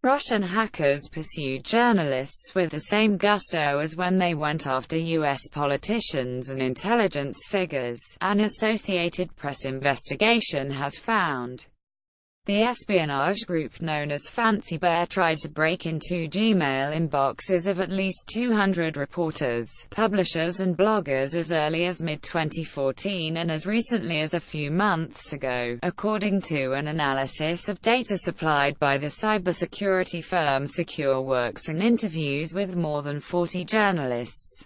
Russian hackers pursued journalists with the same gusto as when they went after U.S. politicians and intelligence figures, an Associated Press investigation has found. The espionage group known as Fancy Bear tried to break into Gmail inboxes of at least 200 reporters, publishers and bloggers as early as mid-2014 and as recently as a few months ago, according to an analysis of data supplied by the cybersecurity firm SecureWorks and interviews with more than 40 journalists.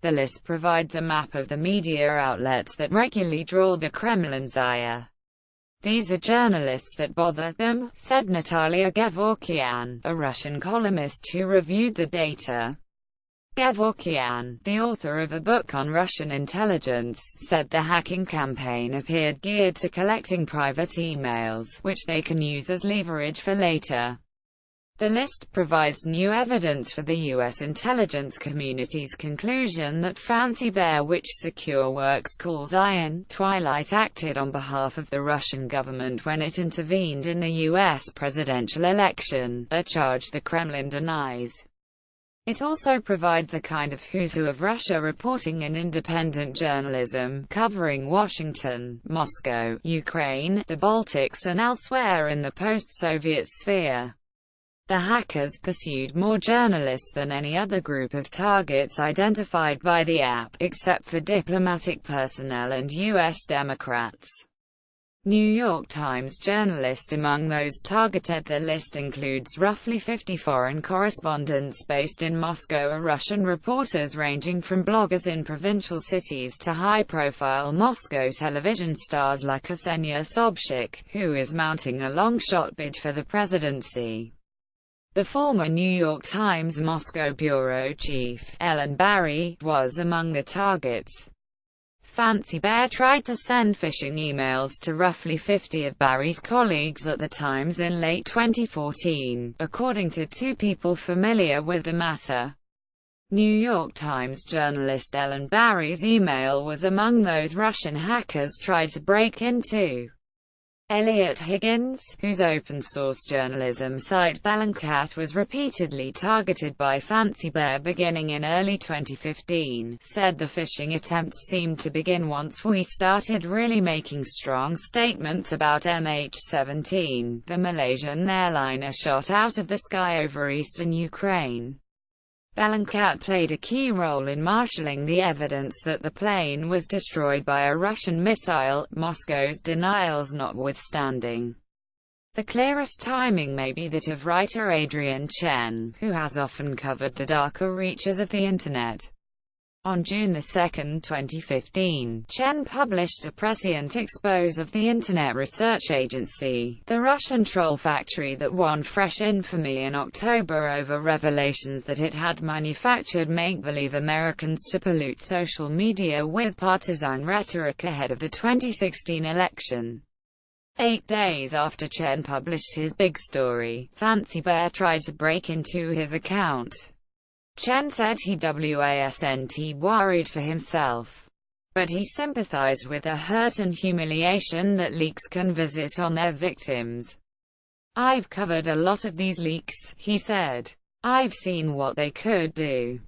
The list provides a map of the media outlets that regularly draw the Kremlin's ire. "These are journalists that bother them," said Natalia Gevorkyan, a Russian columnist who reviewed the data. Gevorkyan, the author of a book on Russian intelligence, said the hacking campaign appeared geared to collecting private emails, which they can use as leverage for later. The list provides new evidence for the U.S. intelligence community's conclusion that Fancy Bear, which SecureWorks calls Iron Twilight, acted on behalf of the Russian government when it intervened in the U.S. presidential election, a charge the Kremlin denies. It also provides a kind of who's who of Russia reporting and independent journalism, covering Washington, Moscow, Ukraine, the Baltics and elsewhere in the post-Soviet sphere. The hackers pursued more journalists than any other group of targets identified by the app, except for diplomatic personnel and U.S. Democrats. New York Times journalists among those targeted. The list includes roughly 50 foreign correspondents based in Moscow or Russian reporters ranging from bloggers in provincial cities to high-profile Moscow television stars like Ksenia Sobchak, who is mounting a long-shot bid for the presidency. The former New York Times Moscow bureau chief, Ellen Barry, was among the targets. Fancy Bear tried to send phishing emails to roughly 50 of Barry's colleagues at the Times in late 2014, according to two people familiar with the matter. New York Times journalist Ellen Barry's email was among those Russian hackers tried to break into. Elliot Higgins, whose open-source journalism site Bellingcat was repeatedly targeted by Fancy Bear beginning in early 2015, said the phishing attempts seemed to begin once we started really making strong statements about MH17, the Malaysian airliner shot out of the sky over eastern Ukraine. Bellingcat played a key role in marshalling the evidence that the plane was destroyed by a Russian missile, Moscow's denials notwithstanding. The clearest timing may be that of writer Adrian Chen, who has often covered the darker reaches of the Internet. On June 2, 2015, Chen published a prescient expose of the Internet research agency, the Russian troll factory that won fresh infamy in October over revelations that it had manufactured make-believe Americans to pollute social media with partisan rhetoric ahead of the 2016 election. 8 days after Chen published his big story, Fancy Bear tried to break into his account. Chen said he wasn't worried for himself, but he sympathized with the hurt and humiliation that leaks can visit on their victims. "I've covered a lot of these leaks," he said. "I've seen what they could do.